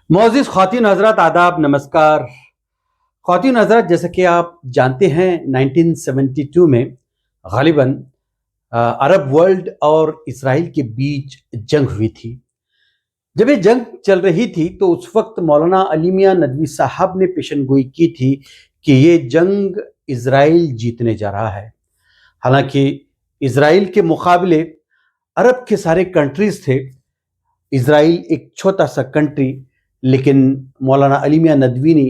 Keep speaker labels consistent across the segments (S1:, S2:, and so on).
S1: मोअज़्ज़िज़ ख़वातीन हज़रात आदाब नमस्कार। ख़वातीन हज़रात, जैसा कि आप जानते हैं 1972 में ग़ालिबन अरब वर्ल्ड और इसराइल के बीच जंग हुई थी। जब ये जंग चल रही थी तो उस वक्त मौलाना अली मियां नदवी साहब ने पेशेनगोई की थी कि ये जंग इसराइल जीतने जा रहा है। हालांकि इसराइल के मुकाबले अरब के सारे कंट्रीज थे। इसराइल एक छोटा सा कंट्री, लेकिन मौलाना अली मियां नदवी ने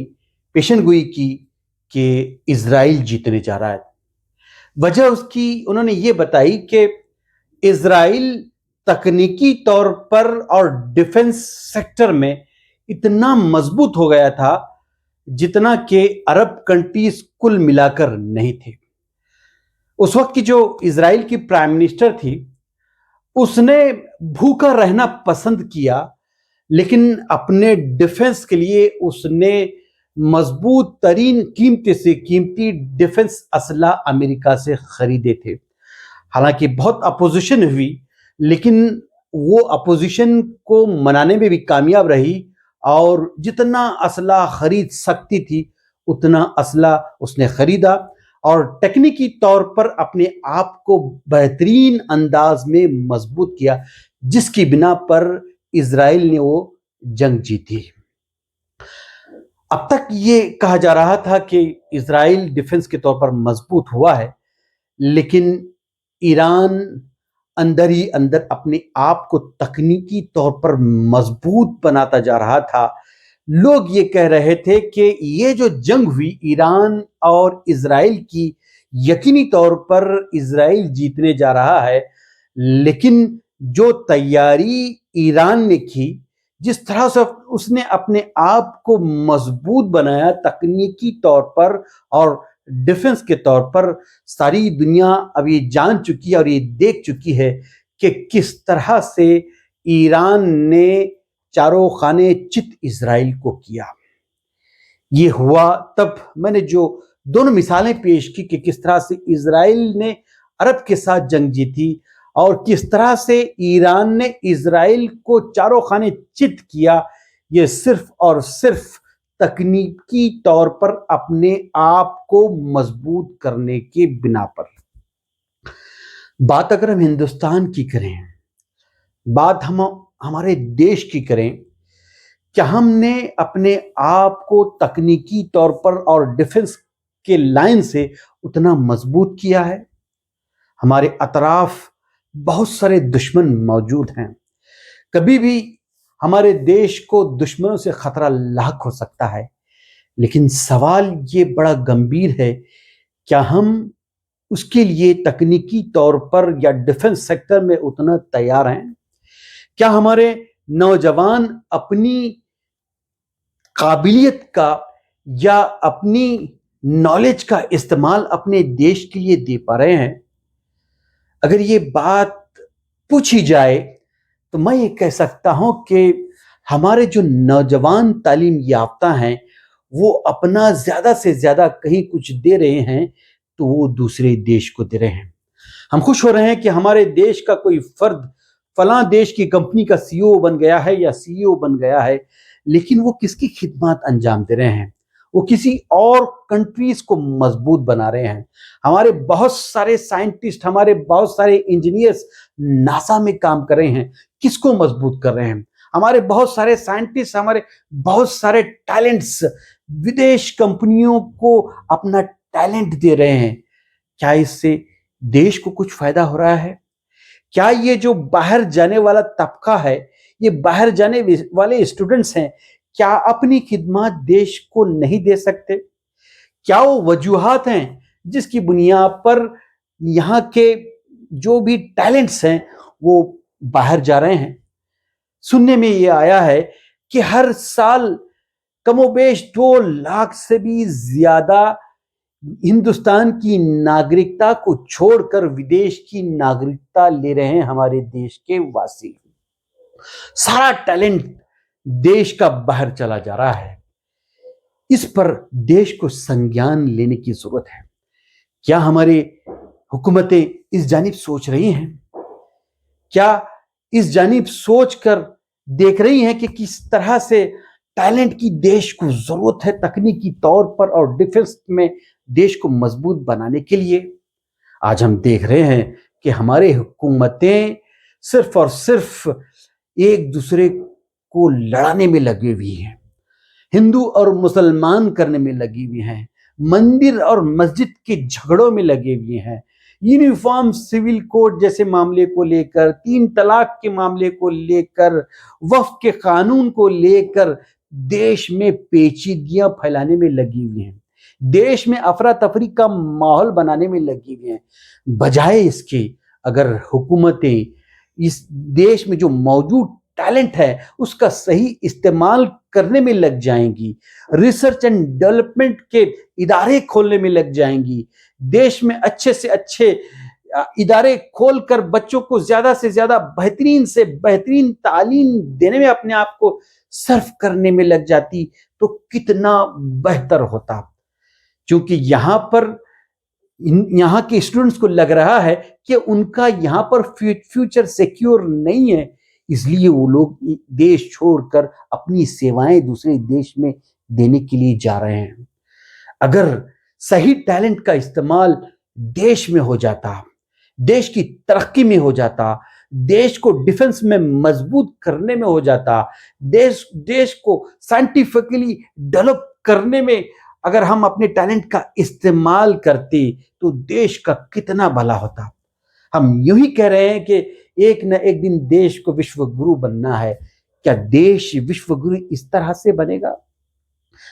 S1: पेशेनगोई की कि इसराइल जीतने जा रहा है। वजह उसकी उन्होंने ये बताई कि इसराइल तकनीकी तौर पर और डिफेंस सेक्टर में इतना मजबूत हो गया था जितना कि अरब कंट्रीज कुल मिलाकर नहीं थे। उस वक्त की जो इसराइल की प्राइम मिनिस्टर थी, उसने भूखा रहना पसंद किया, लेकिन अपने डिफेंस के लिए उसने मजबूत तरीन कीमती से कीमती डिफेंस असला अमेरिका से खरीदे थे। हालांकि बहुत अपोजिशन हुई, लेकिन वो अपोजिशन को मनाने में भी कामयाब रही और जितना असला खरीद सकती थी उतना असला उसने खरीदा और टेक्निकी तौर पर अपने आप को बेहतरीन अंदाज में मजबूत किया, जिसकी बिना पर इसराइल ने वो जंग जीती। अब तक ये कहा जा रहा था कि इसराइल डिफेंस के तौर पर मजबूत हुआ है, लेकिन ईरान अंदर ही अंदर अपने आप को तकनीकी तौर पर मजबूत बनाता जा रहा था। लोग ये कह रहे थे कि ये जो जंग हुई ईरान और इसराइल की, यकीनी तौर पर इसराइल जीतने जा रहा है, लेकिन जो तैयारी ईरान ने की, जिस तरह से उसने अपने आप को मजबूत बनाया तकनीकी तौर पर और डिफेंस के तौर पर, सारी दुनिया अब ये जान चुकी है और ये देख चुकी है कि किस तरह से ईरान ने चारों खाने चित इसराइल को किया। ये हुआ तब मैंने जो दोनों मिसालें पेश की कि किस तरह से इसराइल ने अरब के साथ जंग जीती और किस तरह से ईरान ने इसराइल को चारों खाने चित किया। ये सिर्फ और सिर्फ तकनीकी तौर पर अपने आप को मजबूत करने के बिना पर। बात अगर हम हिंदुस्तान की करें, बात हम हमारे देश की करें, क्या हमने अपने आप को तकनीकी तौर पर और डिफेंस के लाइन से उतना मजबूत किया है? हमारे अतराफ बहुत सारे दुश्मन मौजूद हैं। कभी भी हमारे देश को दुश्मनों से खतरा लाक हो सकता है, लेकिन सवाल ये बड़ा गंभीर है, क्या हम उसके लिए तकनीकी तौर पर या डिफेंस सेक्टर में उतना तैयार हैं? क्या हमारे नौजवान अपनी काबिलियत का या अपनी नॉलेज का इस्तेमाल अपने देश के लिए दे पा रहे हैं? अगर ये बात पूछी जाए तो मैं ये कह सकता हूं कि हमारे जो नौजवान तालीम याफ्ता हैं, वो अपना ज्यादा से ज्यादा कहीं कुछ दे रहे हैं तो वो दूसरे देश को दे रहे हैं। हम खुश हो रहे हैं कि हमारे देश का कोई फर्द फलां देश की कंपनी का सीईओ बन गया है या सीईओ बन गया है, लेकिन वो किसकी खिदमत अंजाम दे रहे हैं? वो किसी और कंट्रीज को मजबूत बना रहे हैं। हमारे बहुत सारे साइंटिस्ट, हमारे बहुत सारे इंजीनियर्स नासा में काम कर रहे हैं, किसको मजबूत कर रहे हैं? हमारे बहुत सारे साइंटिस्ट, हमारे बहुत सारे टैलेंट्स विदेश कंपनियों को अपना टैलेंट दे रहे हैं। क्या इससे देश को कुछ फायदा हो रहा है? क्या ये जो बाहर जाने वाला तबका है, ये बाहर जाने वाले स्टूडेंट्स हैं, क्या अपनी खिदमत देश को नहीं दे सकते? क्या वो वजूहात हैं जिसकी बुनियाद पर यहाँ के जो भी टैलेंट्स हैं वो बाहर जा रहे हैं? सुनने में ये आया है कि हर साल कमोबेश 2 लाख से भी ज्यादा हिंदुस्तान की नागरिकता को छोड़कर विदेश की नागरिकता ले रहे हैं हमारे देश के वासी। सारा टैलेंट देश का बाहर चला जा रहा है। इस पर देश को संज्ञान लेने की जरूरत है। क्या हमारे हुकूमतें इस जानिब सोच रही हैं? क्या इस जानिब सोचकर देख रही हैं कि किस तरह से टैलेंट की देश को जरूरत है तकनीकी तौर पर और डिफेंस में देश को मजबूत बनाने के लिए। आज हम देख रहे हैं कि हमारे हुकूमतें सिर्फ और सिर्फ एक दूसरे को लड़ाने में लगी हुई हैं, हिंदू और मुसलमान करने में लगी हुई हैं, मंदिर और मस्जिद के झगड़ों में लगे हुए हैं, यूनिफॉर्म सिविल कोड जैसे मामले को लेकर, 3 तलाक के मामले को लेकर, वक्फ के कानून को लेकर देश में पेचीदगियां फैलाने में लगी हुई हैं, देश में अफरा तफरी का माहौल बनाने में लगी हुई हैं। बजाय इसके अगर हुकूमतें इस देश में जो मौजूद टैलेंट है उसका सही इस्तेमाल करने में लग जाएंगी, रिसर्च एंड डेवलपमेंट के इदारे खोलने में लग जाएंगी, देश में अच्छे से अच्छे इदारे खोलकर बच्चों को ज्यादा से ज्यादा बेहतरीन से बेहतरीन तालीम देने में अपने आप को सर्व करने में लग जाती तो कितना बेहतर होता। क्योंकि यहाँ के स्टूडेंट्स को लग रहा है कि उनका यहाँ पर फ्यूचर सिक्योर नहीं है, इसलिए वो लोग देश छोड़कर अपनी सेवाएं दूसरे देश में देने के लिए जा रहे हैं। अगर सही टैलेंट का इस्तेमाल देश में हो जाता, देश की तरक्की में हो जाता, देश को डिफेंस में मजबूत करने में हो जाता, देश को साइंटिफिकली डेवलप करने में अगर हम अपने टैलेंट का इस्तेमाल करते तो देश का कितना भला होता। हम यूं ही कह रहे हैं कि एक न एक दिन देश को विश्व गुरु बनना है। क्या देश विश्व गुरु इस तरह से बनेगा?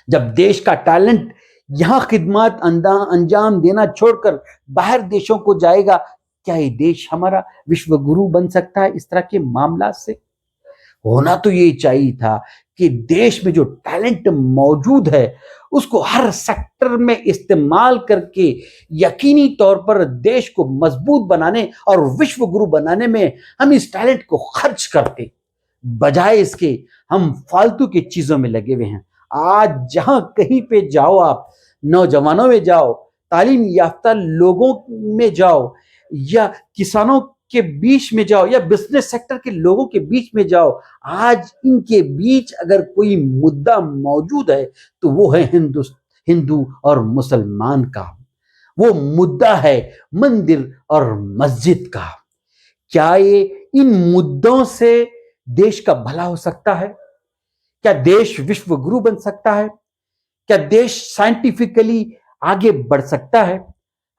S1: जब देश का टैलेंट यहां खिदमत अंजाम देना छोड़कर बाहर देशों को जाएगा, क्या ये देश हमारा विश्व गुरु बन सकता है? इस तरह के मामला से होना तो ये चाहिए था कि देश में जो टैलेंट मौजूद है उसको हर सेक्टर में इस्तेमाल करके यकीनी तौर पर देश को मजबूत बनाने और विश्व गुरु बनाने में हम इस टैलेंट को खर्च करते। बजाय इसके हम फालतू की चीजों में लगे हुए हैं। आज जहां कहीं पे जाओ, आप नौजवानों में जाओ, तालीम याफ्ता लोगों में जाओ, या किसानों के बीच में जाओ, या बिजनेस सेक्टर के लोगों के बीच में जाओ, आज इनके बीच अगर कोई मुद्दा मौजूद है तो वो है हिंदू और मुसलमान का। वो मुद्दा है मंदिर और मस्जिद का। क्या ये इन मुद्दों से देश का भला हो सकता है? क्या देश विश्व गुरु बन सकता है? क्या देश साइंटिफिकली आगे बढ़ सकता है?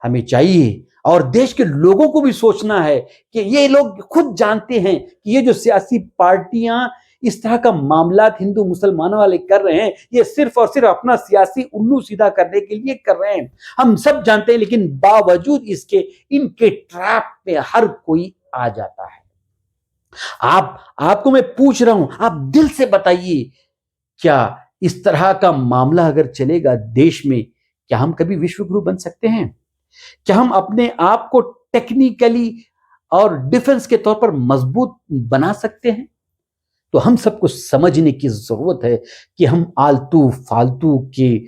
S1: हमें चाहिए, और देश के लोगों को भी सोचना है कि ये लोग खुद जानते हैं कि ये जो सियासी पार्टियां इस तरह का मामला हिंदू मुसलमानों वाले कर रहे हैं, ये सिर्फ और सिर्फ अपना सियासी उल्लू सीधा करने के लिए कर रहे हैं। हम सब जानते हैं, लेकिन बावजूद इसके इनके ट्रैप पे हर कोई आ जाता है। आपको मैं पूछ रहा हूं, आप दिल से बताइए, क्या इस तरह का मामला अगर चलेगा देश में, क्या हम कभी विश्व गुरु बन सकते हैं? क्या हम अपने आप को टेक्निकली और डिफेंस के तौर पर मजबूत बना सकते हैं? तो हम सबको समझने की जरूरत है कि हम आलतू फालतू के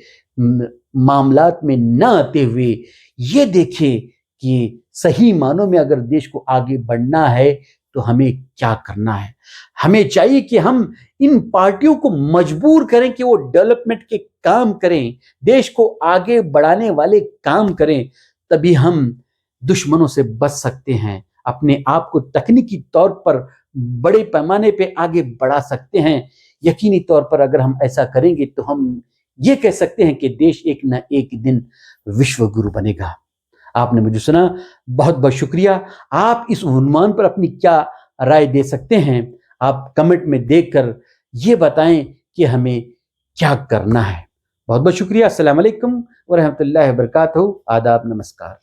S1: मामलात में न आते हुए ये देखें कि सही मानों में अगर देश को आगे बढ़ना है तो हमें क्या करना है। हमें चाहिए कि हम इन पार्टियों को मजबूर करें कि वो डेवलपमेंट के काम करें, देश को आगे बढ़ाने वाले काम करें, तभी हम दुश्मनों से बच सकते हैं, अपने आप को तकनीकी तौर पर बड़े पैमाने पे आगे बढ़ा सकते हैं। यकीनी तौर पर अगर हम ऐसा करेंगे तो हम ये कह सकते हैं कि देश एक न एक दिन विश्व गुरु बनेगा। आपने मुझे सुना, बहुत बहुत शुक्रिया। आप इस उन्वान पर अपनी क्या राय दे सकते हैं? आप कमेंट में देकर ये बताएं कि हमें क्या करना है। बहुत बहुत शुक्रिया। अस्सलाम वालेकुम व रहमतुल्लाहि व बरकातहू। आदाब, नमस्कार।